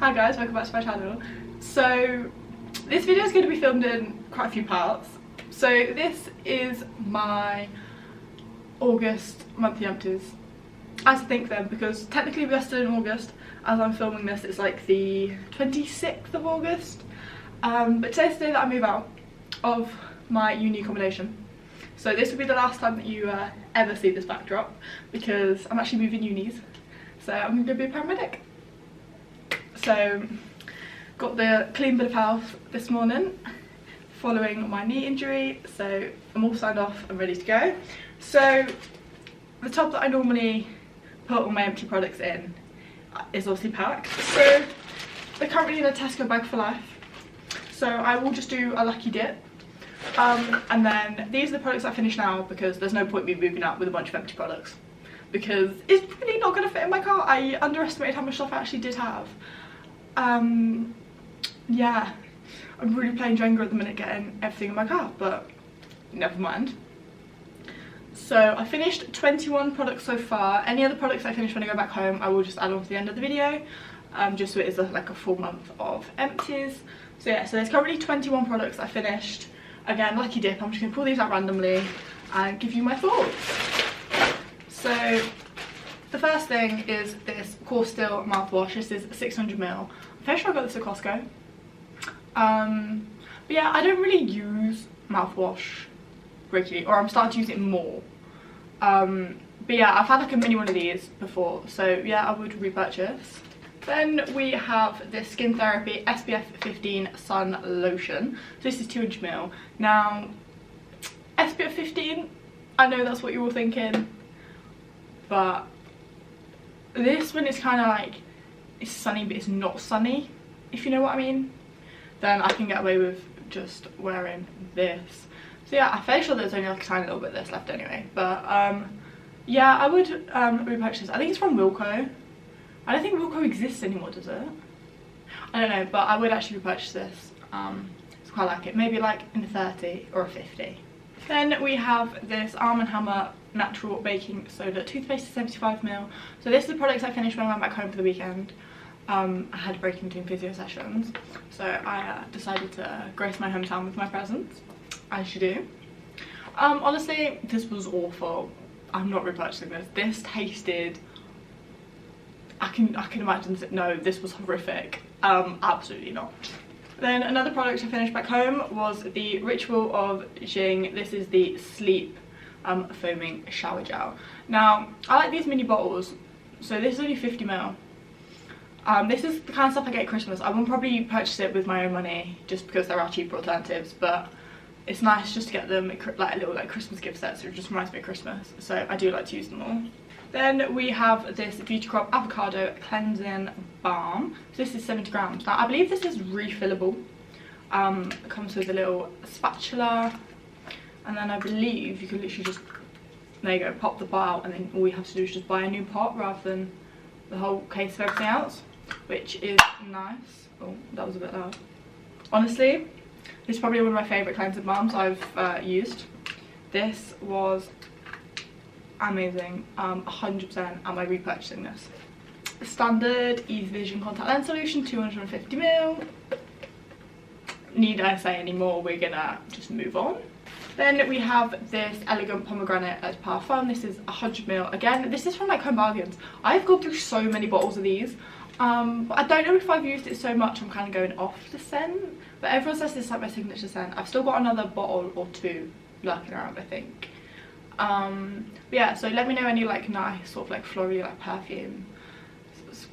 Hi guys, welcome back to my channel. So this video is going to be filmed in quite a few parts. So this is my August monthly empties. I have to think them because technically we are still in August. As I'm filming this, it's like the 26th of August. But today's the day that I move out of my uni accommodation. So this will be the last time that you ever see this backdrop because I'm actually moving unis. So I'm going to be a paramedic. So got the clean bill of health this morning following my knee injury. So I'm all signed off and ready to go. So the top that I normally put all my empty products in is obviously packed. So they're currently in a Tesco bag for life. So I will just do a lucky dip. And then these are the products I finish now because there's no point me moving out with a bunch of empty products because it's really not going to fit in my car. I underestimated how much stuff I actually did have. Yeah, I'm really playing Jenga at the minute getting everything in my car, but never mind. So I finished 21 products so far. Any other products I finish when I go back home I will just add on to the end of the video, just so it is like a full month of empties. So yeah, so there's currently 21 products I finished. Again, lucky dip, I'm just going to pull these out randomly and give you my thoughts. So the first thing is this Core Still mouthwash. This is 600ml. I'm pretty sure I got this at Costco. But yeah, I don't really use mouthwash regularly, or I'm starting to use it more. But yeah, I've had like a mini one of these before, so yeah, I would repurchase. Then we have this Skin Therapy SPF 15 Sun Lotion. So this is 200ml. Now, SPF 15, I know that's what you were thinking, but this one is kind of like, it's sunny but it's not sunny, if you know what I mean. Then I can get away with just wearing this. So yeah, I'm fairly sure there's only like a tiny little bit of this left anyway. But yeah, I would repurchase this. I think it's from Wilko. I don't think Wilko exists anymore, does it? I don't know, but I would actually repurchase this. It's quite like it. Maybe like in a 30 or a 50. Then we have this Arm & Hammer Natural Baking Soda toothpaste, 75ml. So this is the products I finished when I went back home for the weekend. I had a break in between physio sessions, so I decided to grace my hometown with my presents, as you do. Honestly, this was awful. I'm not repurchasing this. This tasted, I can imagine, no, this was horrific. Absolutely not. Then another product I finished back home was the Ritual of Jing. This is the Sleep Foaming Shower Gel. Now, I like these mini bottles, so this is only 50ml. This is the kind of stuff I get at Christmas. I won't probably purchase it with my own money just because there are cheaper alternatives, but it's nice just to get them like a little like Christmas gift set, so it just reminds me of Christmas. So I do like to use them all. Then we have this Beauty Crop Avocado Cleansing Balm. So this is 70 grams. Now I believe this is refillable. It comes with a little spatula, and then I believe you can literally just, there you go, pop the pot out, and then all you have to do is just buy a new pot rather than the whole case of everything else, which is nice. Oh, that was a bit loud. Honestly, this is probably one of my favourite cleansing balms I've used. This was amazing. 100% am I repurchasing this. The standard Ease Vision Contact Lens Solution, 250ml. Need I say any more? We're gonna just move on. Then we have this Elegant Pomegranate Eau de Parfum. This is 100ml. Again, this is from like Home Bargains. I've gone through so many bottles of these. But I don't know if I've used it so much I'm kind of going off the scent. But everyone says this is like my signature scent. I've still got another bottle or two lurking around, I think. But yeah, so let me know any like nice sort of like floral like perfume,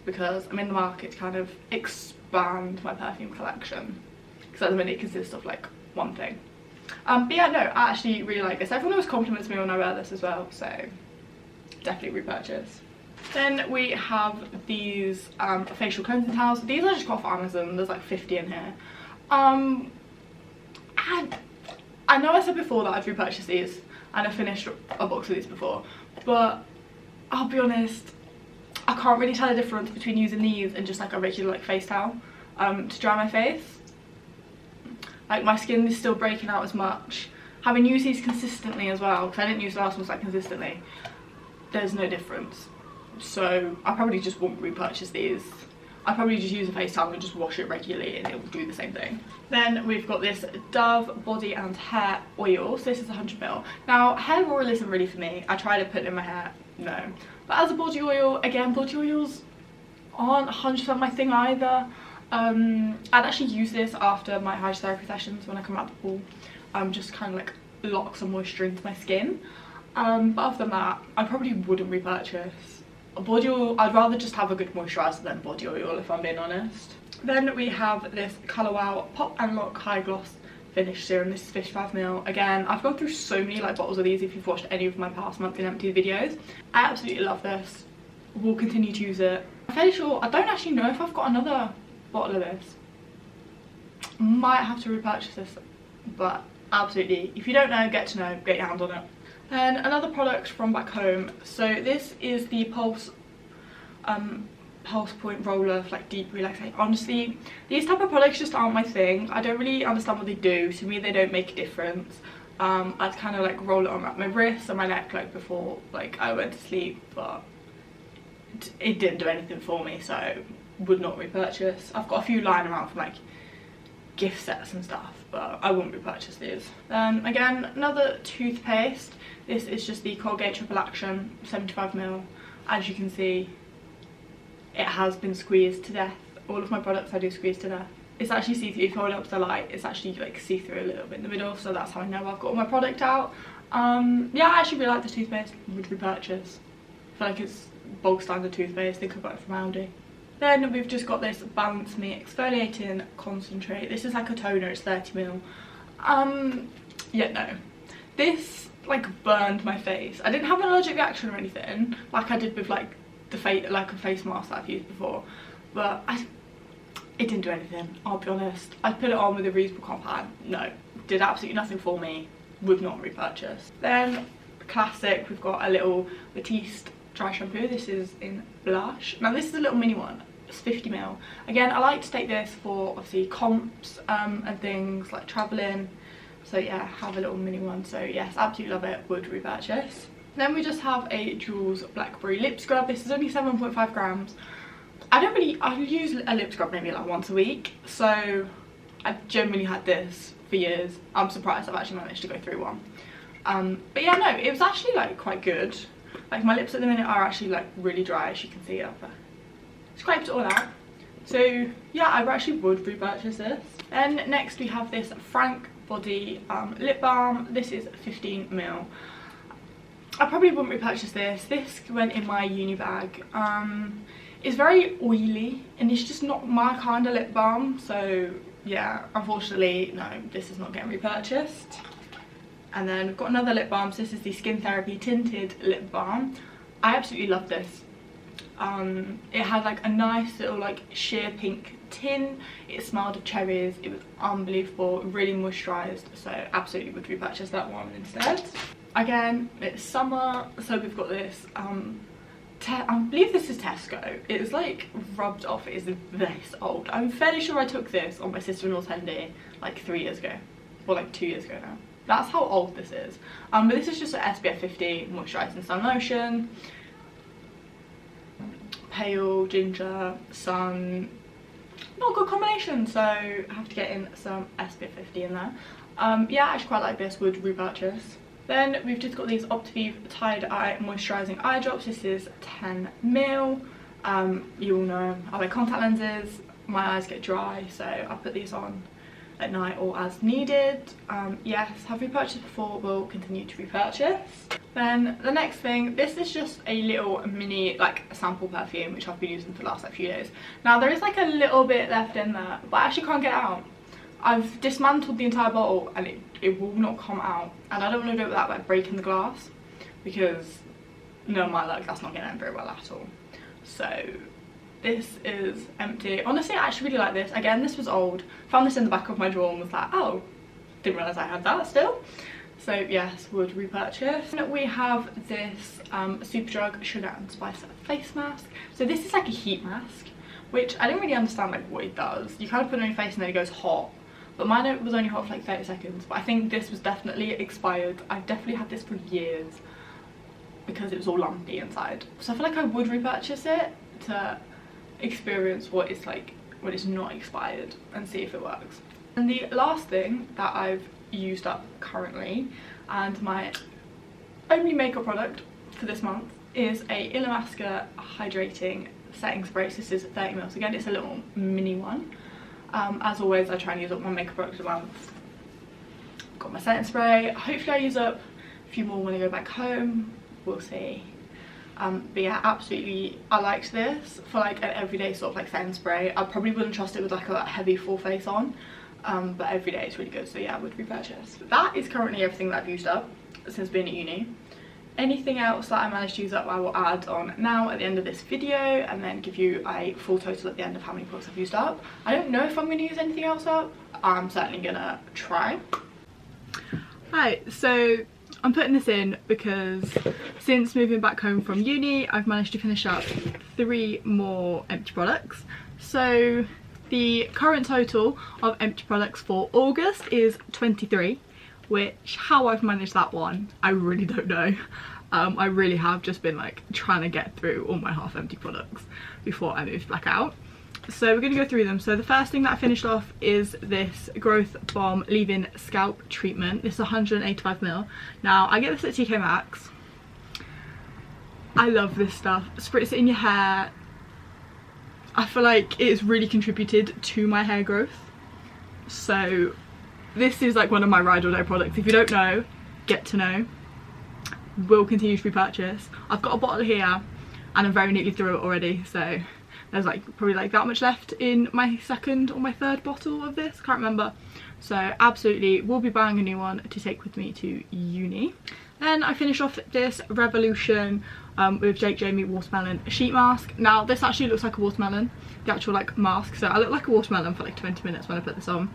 because I'm in the market to kind of expand my perfume collection, because at the minute it consists of like one thing. But yeah, no, I actually really like this. Everyone always compliments me when I wear this as well, so definitely repurchase. Then we have these facial cleansing towels. These I just got off Amazon. There's like 50 in here. And I know I said before that I've repurchased these, and I finished a box of these before, but I'll be honest, I can't really tell the difference between using these and just like a regular like face towel to dry my face. Like my skin is still breaking out as much. Having used these consistently as well, because I didn't use the last ones like consistently, there's no difference. So I probably just won't repurchase these. I probably just use a face towel and just wash it regularly and it will do the same thing. Then we've got this Dove body and hair oil. So this is 100ml. Now hair oil isn't really for me. I tried to put it in my hair, no. But as a body oil, again, body oils aren't 100% my thing either. I'd actually use this after my hydrotherapy sessions when I come out the pool. Just kind of like lock some moisture into my skin. But other than that, I probably wouldn't repurchase body oil. I'd rather just have a good moisturiser than body oil, if I'm being honest. Then we have this Colour Wow Pop and Lock High Gloss Finish Serum. This is 55ml. Again, I've gone through so many like bottles of these if you've watched any of my past monthly empty videos. I absolutely love this. Will continue to use it. I'm fairly sure, I don't actually know if I've got another bottle of this. Might have to repurchase this, but absolutely, if you don't know, get to know, get your hand on it. Then another product from back home. So this is the Pulse Point Roller for like deep relaxation. Honestly, these type of products just aren't my thing. I don't really understand what they do. To me, they don't make a difference. I'd kind of like roll it on like my wrist and my neck like before like I went to sleep, but it didn't do anything for me, so would not repurchase. I've got a few lying around from like gift sets and stuff, but I wouldn't repurchase these. Then again, another toothpaste. This is just the Colgate Triple Action 75ml. As you can see, it has been squeezed to death. All of my products I do squeeze to death. It's actually see-through. If you hold it up to the light, it's actually like see-through a little bit in the middle, so that's how I know I've got all my product out. Yeah, I actually really like this toothpaste. Would repurchase. I feel like it's bog standard toothpaste. I think I got it from Aldi. Then we've just got this Balance Me Exfoliating Concentrate. This is like a toner, it's 30ml. Yeah, no. This like burned my face. I didn't have an allergic reaction or anything like I did with like the face mask that I've used before, but it didn't do anything, I'll be honest. I put it on with a reusable compound. No, did absolutely nothing for me. Would not repurchase. Then classic, we've got a little Batiste dry shampoo. This is in Blush. Now this is a little mini one. It's 50ml. Again, I like to take this for obviously comps and things like traveling. So yeah, have a little mini one. So yes, absolutely love it. Would repurchase. Then we just have a Jules Blackberry lip scrub. This is only 7.5 grams. I use a lip scrub maybe like once a week. So I've generally had this for years. I'm surprised I've actually managed to go through one. But yeah, no, it was actually like quite good. Like my lips at the minute are actually like really dry, as you can see up there. Scraped it all out. So yeah, I actually would repurchase this. Then next we have this Frank Body lip balm. This is 15ml. I probably wouldn't repurchase this. This went in my uni bag. It's very oily and it's just not my kind of lip balm. So yeah, unfortunately, no, this is not getting repurchased. And then we've got another lip balm. So this is the Skin Therapy Tinted Lip Balm. I absolutely love this. It had like a nice little like sheer pink tin. It smelled of cherries. It was unbelievable, really moisturised, so absolutely would repurchase that one instead. Again, it's summer, so we've got this I believe this is Tesco. It is like rubbed off. It is this old. I'm fairly sure I took this on my sister-in-law's hen day like 3 years ago, or like 2 years ago now. That's how old this is. But this is just an SPF 50 moisturising sun lotion. Pale, ginger, sun, not a good combination, so I have to get in some SPF 50 in there. Yeah, I actually quite like this, would repurchase. Then we've just got these Optivive Tide Eye Moisturising Eye Drops. This is 10ml. You all know I wear contact lenses, my eyes get dry, so I put these on at night or as needed. Yes, have repurchased before, will continue to repurchase. Then the next thing, this is just a little mini like sample perfume which I've been using for the last like, few days. Now there is like a little bit left in there, but I actually can't get it out. I've dismantled the entire bottle and it will not come out, and I don't want to do it without like breaking the glass, because no, my luck, that's not getting out very well at all. So this is empty. Honestly, I actually really like this. Again, this was old. Found this in the back of my drawer and was like, oh, didn't realise I had that still. So yes, would repurchase. And we have this Superdrug Sugar and Spice face mask. So this is like a heat mask, which I didn't really understand like what it does. You kind of put it on your face and then it goes hot. But mine was only hot for like 30 seconds. But I think this was definitely expired. I've definitely had this for years because it was all lumpy inside. So I feel like I would repurchase it to experience what it's like when it's not expired and see if it works. And the last thing that I've used up currently, and my only makeup product for this month, is a Illamasqua hydrating setting spray. This is 30 ml. Again, it's a little mini one. As always, I try and use up one makeup product a month. Got my setting spray. Hopefully I use up a few more when I go back home. We'll see. But yeah, absolutely, I liked this for like an everyday sort of like setting spray. I probably wouldn't trust it with like a heavy full face on, but every day it's really good, so yeah, I would repurchase. But that is currently everything that I've used up since being at uni. Anything else that I managed to use up, I will add on now at the end of this video, and then give you a full total at the end of how many products I've used up. I don't know if I'm going to use anything else up. I'm certainly gonna try. Right, so I'm putting this in because since moving back home from uni, I've managed to finish up 3 more empty products. So the current total of empty products for August is 23, which, how I've managed that one, I really don't know. I really have just been like trying to get through all my half empty products before I moved back out. So we're going to go through them. So the first thing that I finished off is this Growth Bomb Leave-In Scalp Treatment. This is 185 ml. Now, I get this at TK Maxx. I love this stuff. Spritz it in your hair. I feel like it's really contributed to my hair growth. So this is like one of my ride or die products. If you don't know, get to know. Will continue to be purchased. I've got a bottle here and I'm very neatly through it already. So there's like probably like that much left in my second or my third bottle of this, can't remember. So absolutely will be buying a new one to take with me to uni. Then I finished off this Revolution with Jake Jamie Watermelon Sheet Mask. Now this actually looks like a watermelon, the actual like mask, so I look like a watermelon for like 20 minutes when I put this on.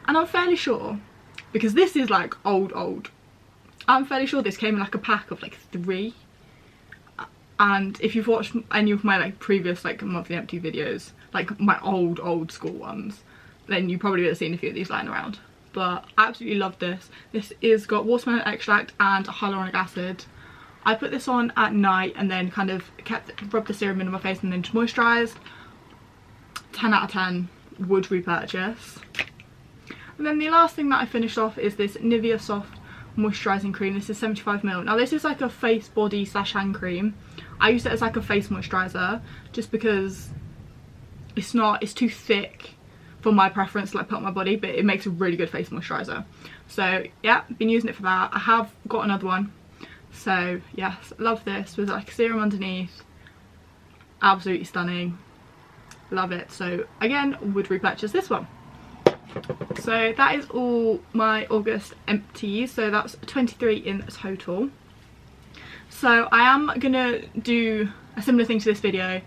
And I'm fairly sure, because this is like old, I'm fairly sure this came in like a pack of like 3. And if you've watched any of my like previous like monthly empty videos, like my old school ones, then you probably would have seen a few of these lying around. But I absolutely love this. This is got watermelon extract and hyaluronic acid. I put this on at night and then kind of rubbed the serum into my face and then just moisturised. 10 out of 10, would repurchase. And then the last thing that I finished off is this Nivea Soft Moisturising Cream. This is 75 ml. Now this is like a face, body / hand cream. I use it as like a face moisturiser just because it's too thick for my preference to like put on my body, but it makes a really good face moisturiser. So yeah, been using it for that. I have got another one. So yes, love this with like serum underneath. Absolutely stunning. Love it. So again, would repurchase this one. So that is all my August empties. So that's 23 in total. So I am gonna do a similar thing to this video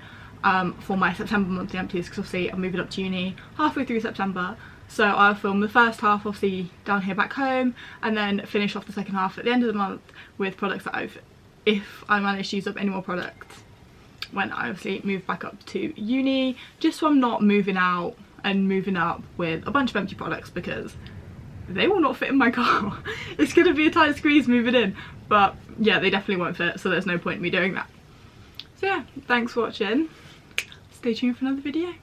for my September monthly empties, because obviously I'm moving up to uni halfway through September. So I'll film the first half obviously down here back home, and then finish off the second half at the end of the month with products that if I manage to use up any more products when I obviously move back up to uni, just so I'm not moving out and moving up with a bunch of empty products, because they will not fit in my car. It's gonna be a tight squeeze moving in, but yeah, they definitely won't fit, so there's no point in me doing that. So yeah, thanks for watching. Stay tuned for another video.